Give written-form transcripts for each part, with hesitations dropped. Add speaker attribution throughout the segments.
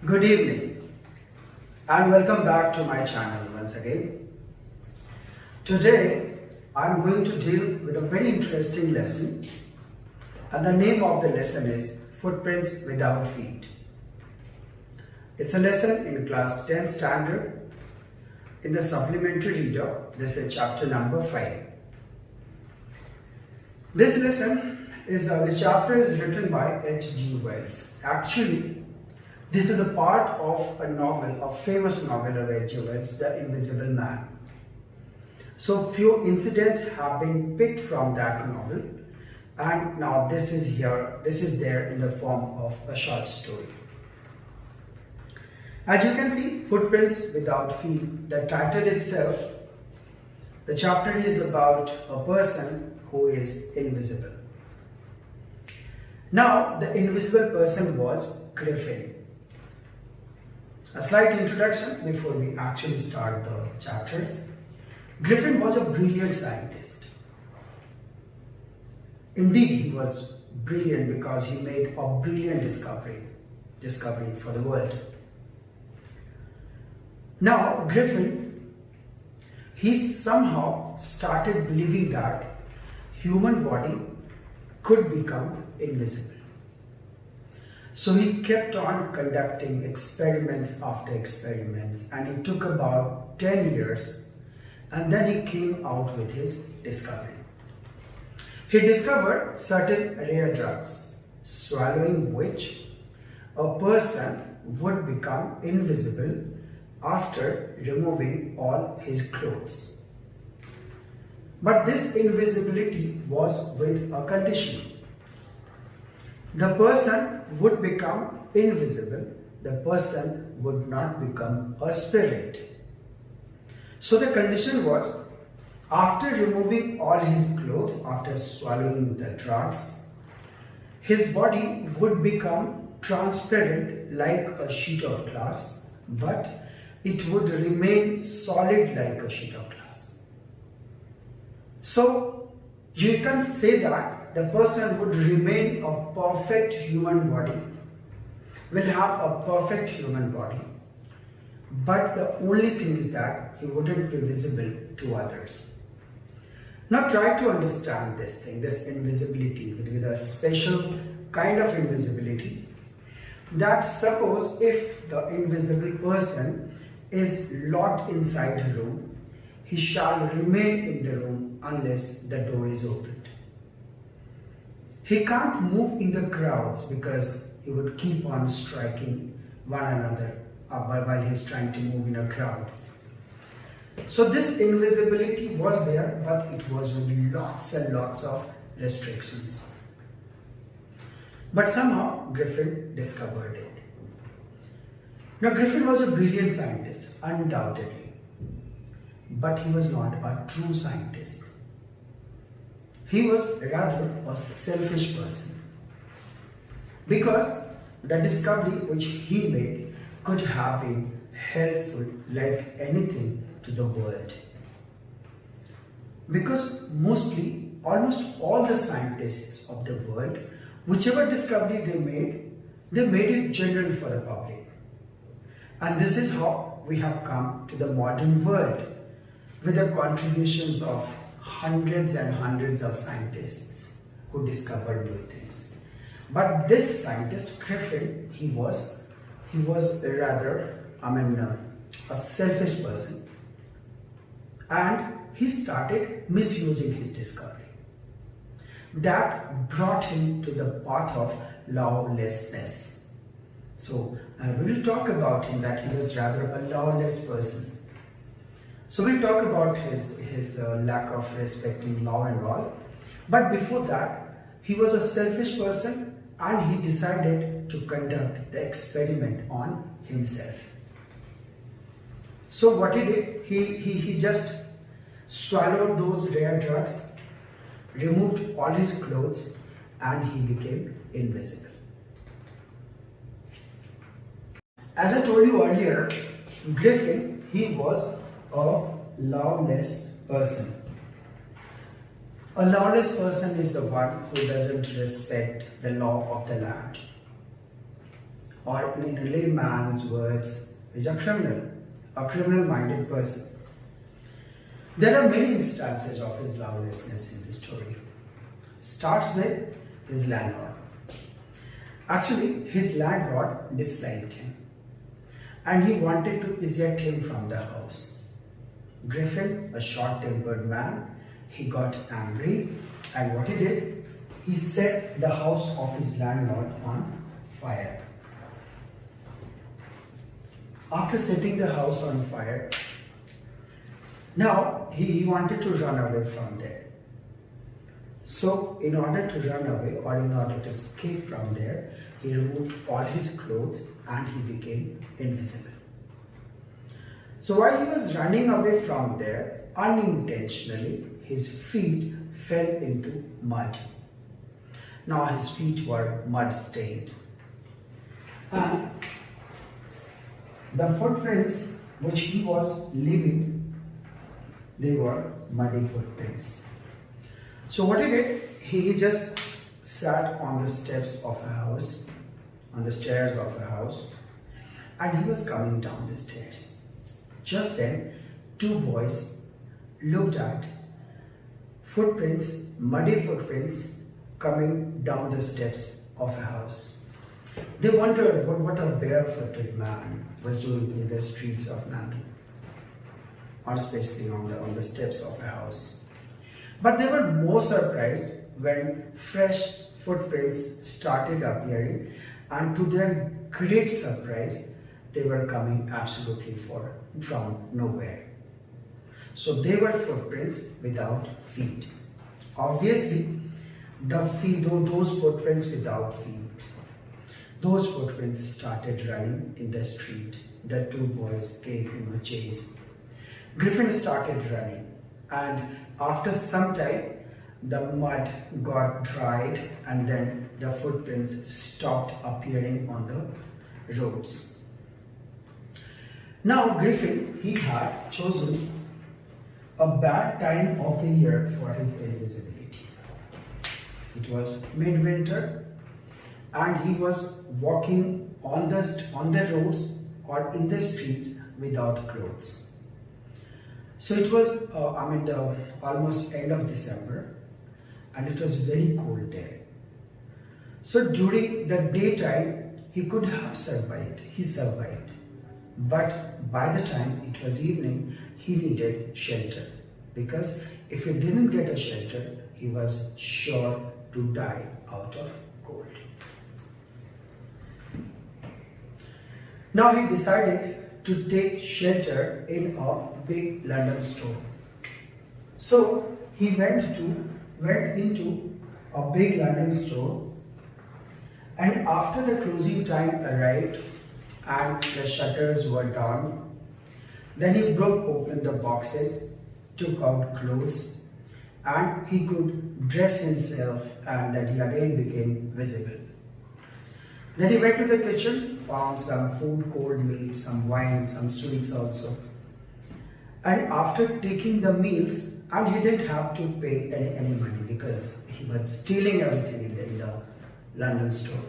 Speaker 1: Good evening and welcome back to my channel once again. Today I am going to deal with a very interesting lesson, and the name of the lesson is Footprints Without Feet. It's a lesson in class 10 standard in the supplementary reader. This is chapter number 5. This chapter is written by H.G. Wells. Actually, this is a part of a novel, a famous novel of H.G. Wells, The Invisible Man. So few incidents have been picked from that novel, and now this is there in the form of a short story. As you can see, Footprints Without Feet, the title itself, the chapter is about a person who is invisible. Now, the invisible person was Griffin. A slight introduction before we actually start the chapter. Griffin was a brilliant scientist. Indeed, he was brilliant because he made a brilliant discovery for the world. Now, Griffin, he somehow started believing that human body could become invisible. So he kept on conducting experiments after experiments, and it took about 10 years, and then he came out with his discovery. He discovered certain rare drugs, swallowing which a person would become invisible after removing all his clothes. But this invisibility was with a condition. The person would become invisible, the person would not become a spirit. So the condition was, after removing all his clothes, after swallowing the drugs, his body would become transparent like a sheet of glass, but it would remain solid like a sheet of glass. So you can say that the person would remain a perfect human body, will have a perfect human body, but the only thing is that he wouldn't be visible to others. Now try to understand this thing, this invisibility with a special kind of invisibility, that suppose if the invisible person is locked inside a room, he shall remain in the room unless the door is opened. He can't move in the crowds because he would keep on striking one another while he's trying to move in a crowd. So this invisibility was there, but it was with lots and lots of restrictions. But somehow Griffin discovered it. Now Griffin was a brilliant scientist, undoubtedly, but he was not a true scientist. He was rather a selfish person, because the discovery which he made could have been helpful like anything to the world. Because almost all the scientists of the world, whichever discovery they made it general for the public. And this is how we have come to the modern world, with the contributions of hundreds and hundreds of scientists who discovered new things. But this scientist, Griffin, he was rather, a selfish person, and he started misusing his discovery. That brought him to the path of lawlessness. So we will talk about him, that he was rather a lawless person. So we'll talk about his lack of respecting law and all. But before that, he was a selfish person, and he decided to conduct the experiment on himself. So what he did, he just swallowed those rare drugs, removed all his clothes, and he became invisible. As I told you earlier, Griffin, he was a lawless person. A lawless person is the one who doesn't respect the law of the land. or in a layman's words, is a criminal-minded person. There are many instances of his lawlessness in the story. Starts with his landlord. Actually, his landlord disliked him and he wanted to eject him from the house. Griffin, a short-tempered man, he got angry, and what he did, he set the house of his landlord on fire. After setting the house on fire, now he wanted to run away from there. So in order to run away or in order to escape from there, he removed all his clothes and he became invisible. So while he was running away from there, unintentionally, his feet fell into mud. Now his feet were mud stained. And the footprints which he was leaving, they were muddy footprints. So what he did, he just sat on the steps of a house, on the stairs of a house, and he was coming down the stairs. Just then, two boys looked at footprints, muddy footprints, coming down the steps of a house. They wondered what a barefooted man was doing in the streets of London, or especially on the steps of a house. But they were more surprised when fresh footprints started appearing, and to their great surprise, they were coming absolutely from nowhere. So they were footprints without feet. Obviously, those footprints without feet, those footprints started running in the street. The two boys gave him a chase. Griffin started running, and after some time, the mud got dried and then the footprints stopped appearing on the roads. Now Griffin, he had chosen a bad time of the year for his invisibility. It was midwinter and he was walking on the roads or in the streets without clothes. So it was almost end of December and it was very cold there. So during the daytime he could have survived. He survived. But by the time it was evening, he needed shelter, because if he didn't get a shelter, he was sure to die out of cold. Now he decided to take shelter in a big London store. So he went into a big London store, and after the closing time arrived and the shutters were down, then he broke open the boxes, took out clothes, and he could dress himself, and then he again became visible. Then he went to the kitchen, found some food, cold meat, some wine, some sweets also. And after taking the meals, and he didn't have to pay any money because he was stealing everything in the London store.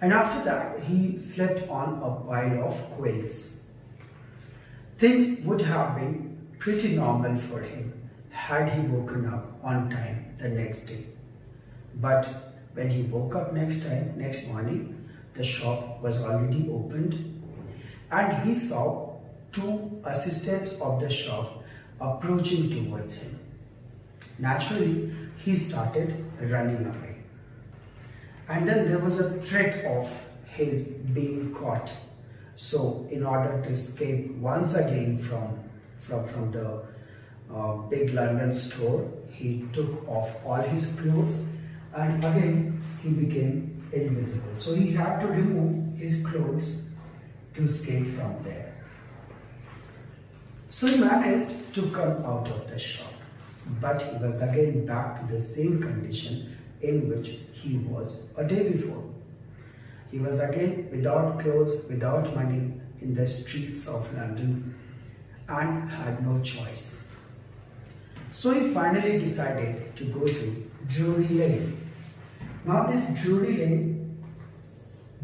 Speaker 1: And after that, he slept on a pile of quilts. Things would have been pretty normal for him had he woken up on time the next day. But when he woke up next morning, the shop was already opened, and he saw two assistants of the shop approaching towards him. Naturally, he started running away. And then there was a threat of his being caught. So in order to escape once again from the big London store, he took off all his clothes and again he became invisible. So he had to remove his clothes to escape from there. So he managed to come out of the shop, but he was again back to the same condition in which he was a day before. He was again without clothes, without money, in the streets of London, and had no choice. So he finally decided to go to Drury Lane. Now this Drury Lane,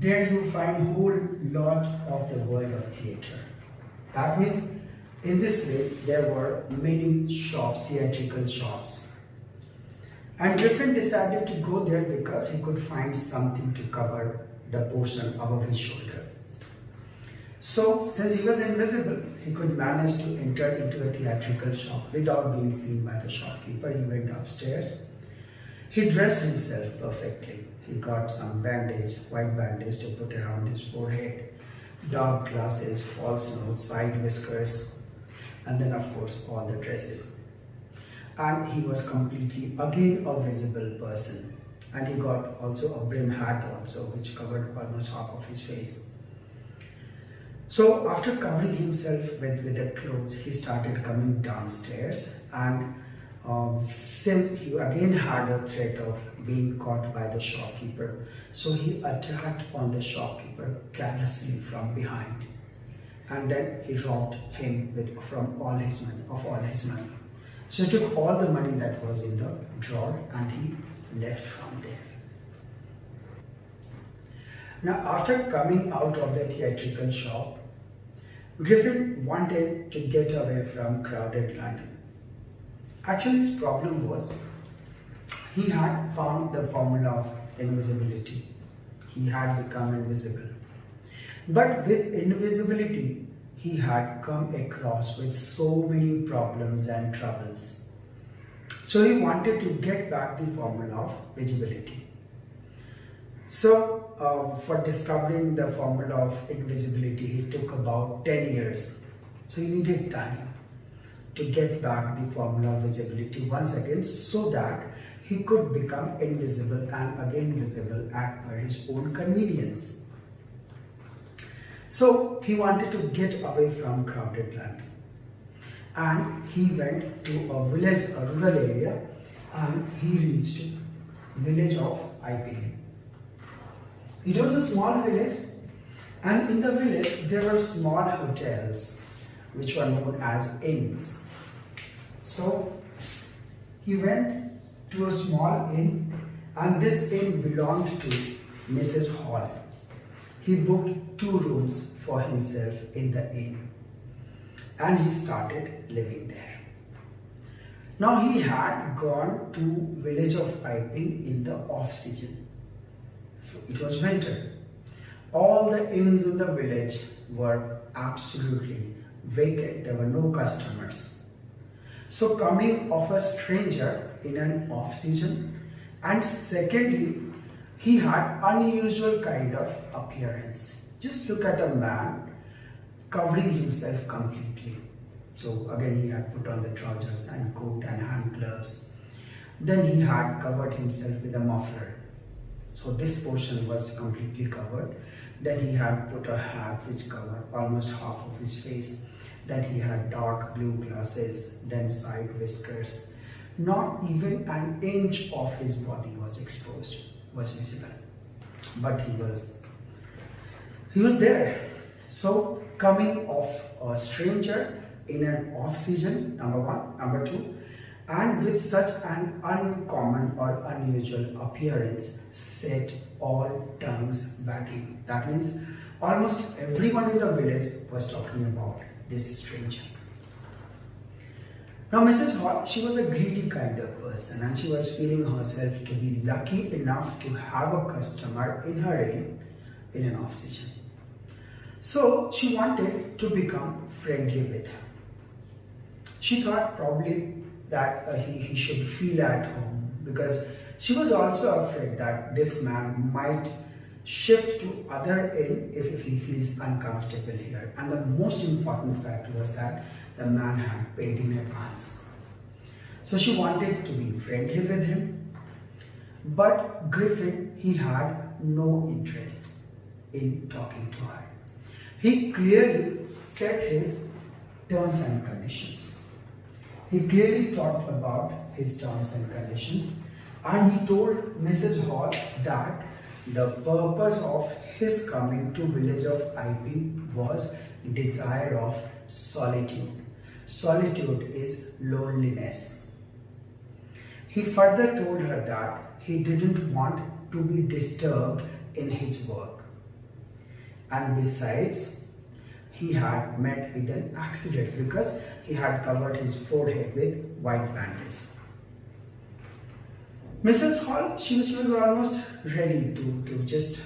Speaker 1: there you find whole lot of the world of theatre. That means in this way there were many shops, theatrical shops. And Griffin decided to go there because he could find something to cover the portion above his shoulder. So, since he was invisible, he could manage to enter into a theatrical shop without being seen by the shopkeeper. He went upstairs. He dressed himself perfectly. He got some bandage, white bandage to put around his forehead, dark glasses, false nose, side whiskers, and then of course all the dresses. And he was completely again a visible person. And he got also a brim hat also, which covered almost half of his face. So after covering himself with the clothes, he started coming downstairs, and since he again had a threat of being caught by the shopkeeper, so he attacked on the shopkeeper carelessly from behind, and then he robbed him from all his money. So he took all the money that was in the drawer and he left from there. Now after coming out of the theatrical shop, Griffin wanted to get away from crowded London. Actually, his problem was he had found the formula of invisibility. He had become invisible. But with invisibility, he had come across with so many problems and troubles. So he wanted to get back the formula of visibility. So for discovering the formula of invisibility, he took about 10 years. So he needed time to get back the formula of visibility once again, so that he could become invisible and again visible at per his own convenience. So he wanted to get away from crowded London, and he went to a village, a rural area, and he reached village of Iping. It was a small village, and in the village there were small hotels which were known as inns. So he went to a small inn, and this inn belonged to Mrs. Hall. He booked 2 rooms for himself in the inn, and he started living there. Now he had gone to village of Iping in the off season. It was winter. All the inns in the village were absolutely vacant. There were no customers. So coming of a stranger in an off season, and secondly, he had unusual kind of appearance. Just look at a man covering himself completely. So again, he had put on the trousers and coat and hand gloves. Then he had covered himself with a muffler. So this portion was completely covered. Then he had put a hat which covered almost half of his face. Then he had dark blue glasses, then side whiskers. Not even an inch of his body was exposed, was visible. But he was there. So coming of a stranger in an off season, number 1, number 2, and with such an uncommon or unusual appearance, set all tongues wagging. That means almost everyone in the village was talking about this stranger. Now Mrs. Hall, she was a greedy kind of person, and she was feeling herself to be lucky enough to have a customer in her inn in an off season. So she wanted to become friendly with him. She thought probably that he should feel at home, because she was also afraid that this man might shift to other inn if he feels uncomfortable here. And the most important fact was that the man had paid in advance. So she wanted to be friendly with him, but Griffin, he had no interest in talking to her. He clearly set his terms and conditions. He clearly thought about his terms and conditions, and he told Mrs. Hall that the purpose of his coming to village of Iping was desire of solitude. Solitude is loneliness. He further told her that he didn't want to be disturbed in his work. And besides, he had met with an accident because he had covered his forehead with white bandages. Mrs. Hall, she was almost ready to just,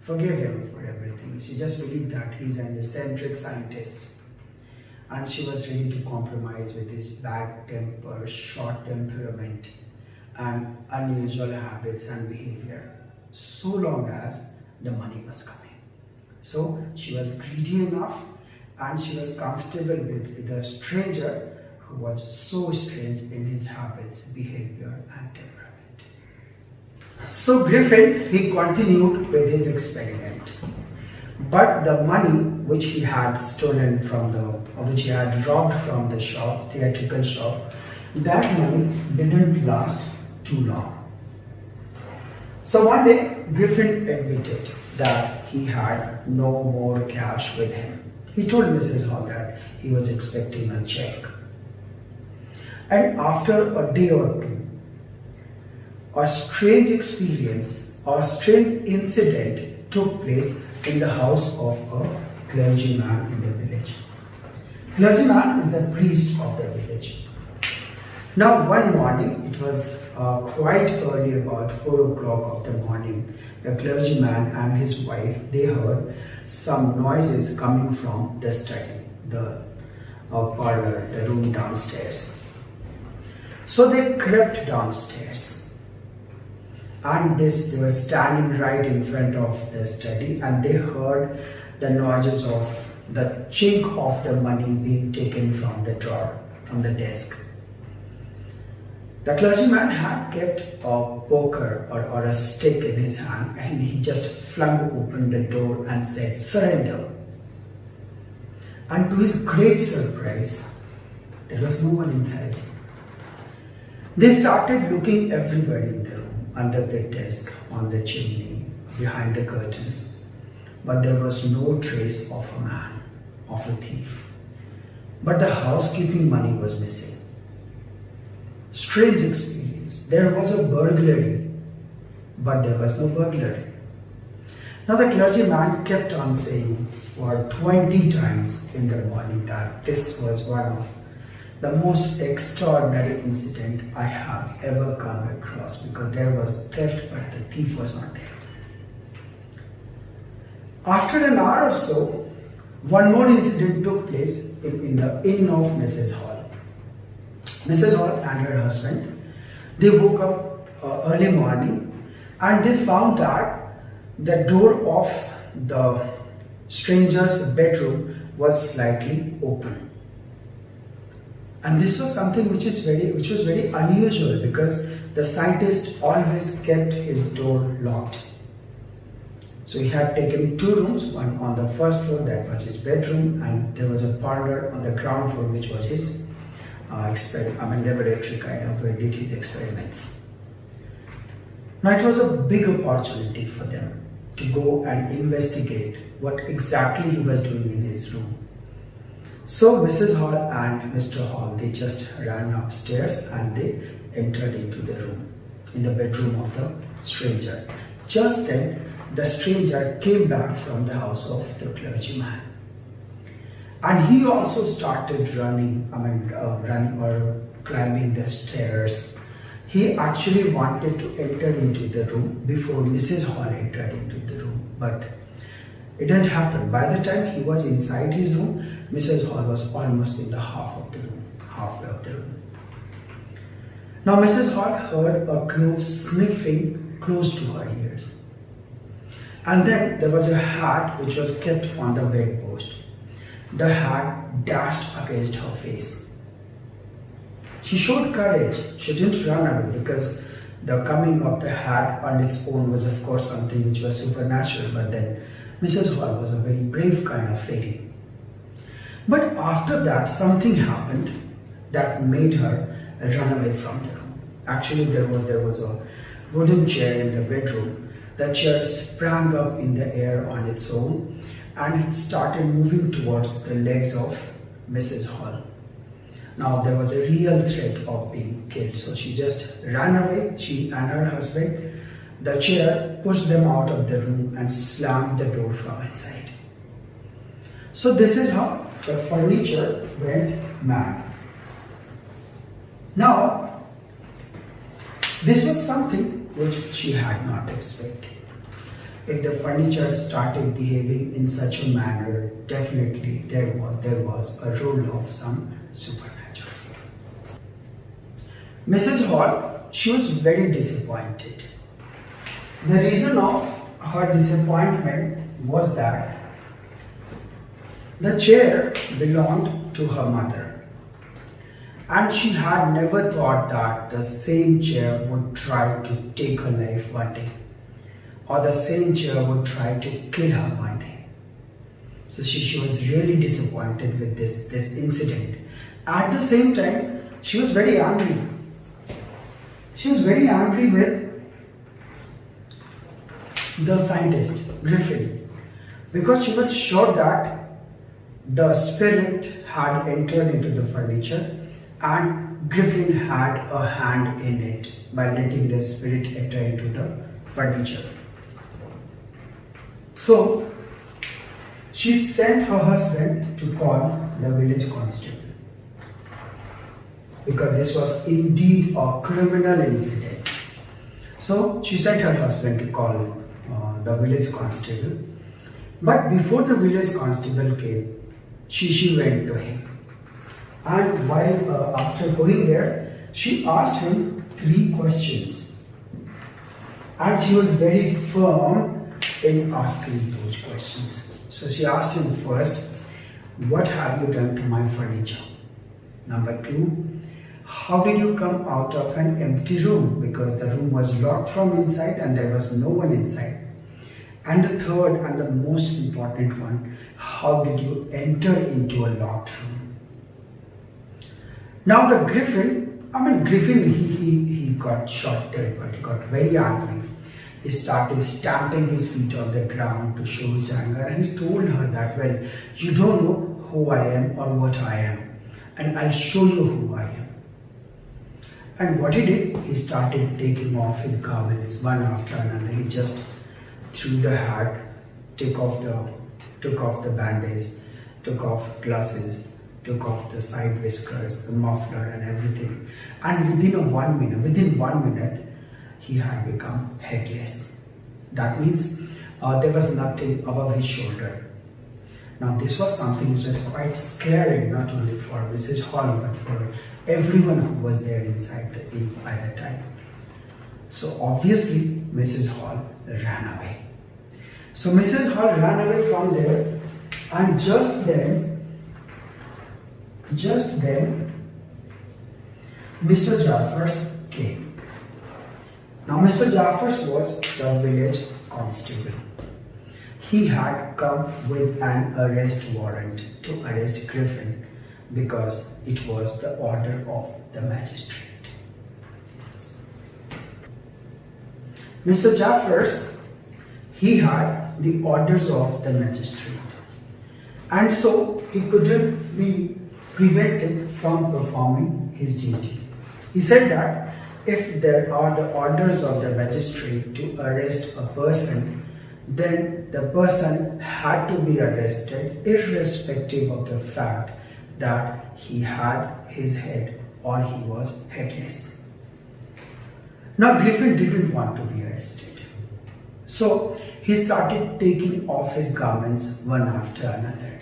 Speaker 1: forgive him for everything. She just believed that he's an eccentric scientist. And she was ready to compromise with his bad temper, short temperament, and unusual habits and behavior, so long as the money was coming. So she was greedy enough and she was comfortable with a stranger who was so strange in his habits, behavior, and temperament. So Griffin, he continued with his experiment. But the money which he had stolen or which he had robbed from the shop, theatrical shop, that money didn't last too long. So one day, Griffin admitted that he had no more cash with him. He told Mrs. Hall that he was expecting a check. And after a day or two, a strange experience or strange incident took place in the house of a clergyman in the village. Clergyman is the priest of the village. Now one morning, it was quite early, about 4 o'clock of the morning, the clergyman and his wife, they heard some noises coming from the study, the parlor, the room downstairs. So they crept downstairs, and they were standing right in front of the study, and they heard the noises of the chink of the money being taken from the drawer, from the desk. The clergyman had kept a poker or a stick in his hand, and he just flung open the door and said, "Surrender." And to his great surprise, there was no one inside. They started looking everywhere in the room, under the desk, on the chimney, behind the curtain. But there was no trace of a man, of a thief. But the housekeeping money was missing. Strange experience. There was a burglary, but there was no burglar. Now the clergyman kept on saying for 20 times in the morning that this was one of the most extraordinary incident I have ever come across, because there was theft but the thief was not there. After an hour or so, one more incident took place in the inn of Mrs. Hall. Mrs. Hall and her husband, they woke up early morning and they found that the door of the stranger's bedroom was slightly open. And this was something which was very unusual, because the scientist always kept his door locked. So he had taken 2 rooms, one on the first floor, that was his bedroom, and there was a parlor on the ground floor, which was his laboratory kind of, where he did his experiments. Now it was a big opportunity for them to go and investigate what exactly he was doing in his room. So Mrs. Hall and Mr. Hall, they just ran upstairs and they entered into the room, in the bedroom of the stranger. Just then, the stranger came back from the house of the clergyman. And he also started running or climbing the stairs. He actually wanted to enter into the room before Mrs. Hall entered into the room, but it didn't happen. By the time he was inside his room, Mrs. Hall was almost in the halfway of the room. Now Mrs. Hall heard a clothes sniffing close to her ears. And then there was a hat which was kept on the bedpost. The hat dashed against her face. She showed courage. She didn't run away, because the coming of the hat on its own was of course something which was supernatural, but then Mrs. Hall was a very brave kind of lady. But after that, something happened that made her run away from the room. Actually, there was a wooden chair in the bedroom. The chair sprang up in the air on its own, and it started moving towards the legs of Mrs. Hall. Now there was a real threat of being killed, so she just ran away. She and her husband, the chair pushed them out of the room and slammed the door from inside. So this is how the furniture went mad. Now, this was something which she had not expected. If the furniture started behaving in such a manner, definitely there was a role of some supernatural. Mrs. Hall, she was very disappointed. The reason of her disappointment was that the chair belonged to her mother, and she had never thought that the same chair would try to take her life one day, or the same chair would try to kill her one day. So she was really disappointed with this incident. At the same time, she was very angry. She was very angry with the scientist, Griffin, because she was sure that the spirit had entered into the furniture and Griffin had a hand in it by letting the spirit enter into the furniture. So she sent her husband to call the village constable, because this was indeed a criminal incident. So she sent her husband to call the village constable. But before the village constable came, she went to him. And while after going there, she asked him 3 questions. And she was very firm in asking those questions. So she asked him first, what have you done to my furniture? Number 2, how did you come out of an empty room? Because the room was locked from inside and there was no one inside. And the third and the most important one, how did you enter into a locked room? Now the Griffin, he got shot dead, but he got very angry. He started stamping his feet on the ground to show his anger, and he told her that, well, you don't know who I am or what I am, and I'll show you who I am. And what he did, he started taking off his garments one after another. He just threw the hat, took off the bandage, took off glasses, took off the side whiskers, the muffler and everything. And within 1 minute, he had become headless. That means there was nothing above his shoulder. Now this was something which was quite scary, not only for Mrs. Hall, but for everyone who was there inside the inn by that time. So obviously Mrs. Hall ran away. So Mrs. Hall ran away from there, and just then Mr. Jaffers came. Now Mr. Jaffers was the village constable. He had come with an arrest warrant to arrest Griffin because it was the order of the magistrate. Mr. Jaffers, he had the orders of the magistrate, and so he couldn't be prevented from performing his duty. He said that if there are the orders of the magistrate to arrest a person, then the person had to be arrested irrespective of the fact that he had his head or he was headless. Now Griffin didn't want to be arrested, so he started taking off his garments one after another.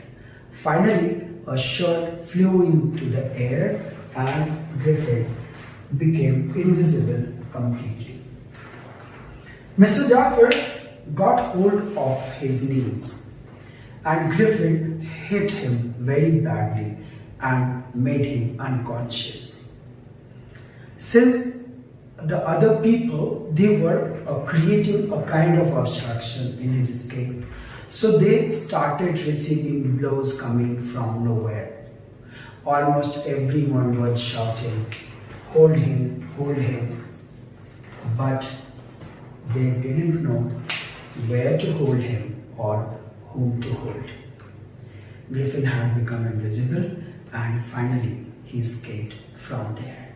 Speaker 1: Finally, a shirt flew into the air and Griffin became invisible completely. Mr. Jaffers got hold of his knees and Griffin hit him very badly and made him unconscious. Since the other people, they were creating a kind of obstruction in his escape, so they started receiving blows coming from nowhere. Almost everyone was shouting, hold him, but they didn't know where to hold him or whom to hold. Griffin had become invisible and finally he escaped from there.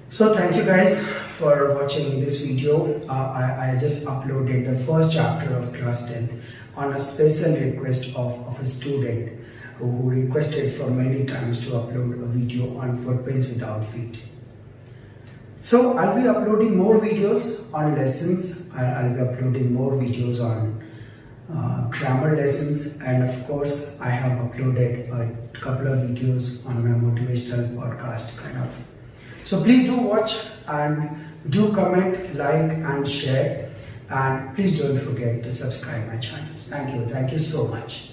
Speaker 1: So thank you guys for watching this video. I just uploaded the first chapter of class 10th on a special request of a student who requested for many times to upload a video on footprints without feet. So I'll be uploading more videos on lessons. I'll be uploading more videos on grammar lessons, and of course I have uploaded a couple of videos on my motivational podcast kind of. So please do watch and do comment, like and share, and please don't forget to subscribe my channel. Thank you so much.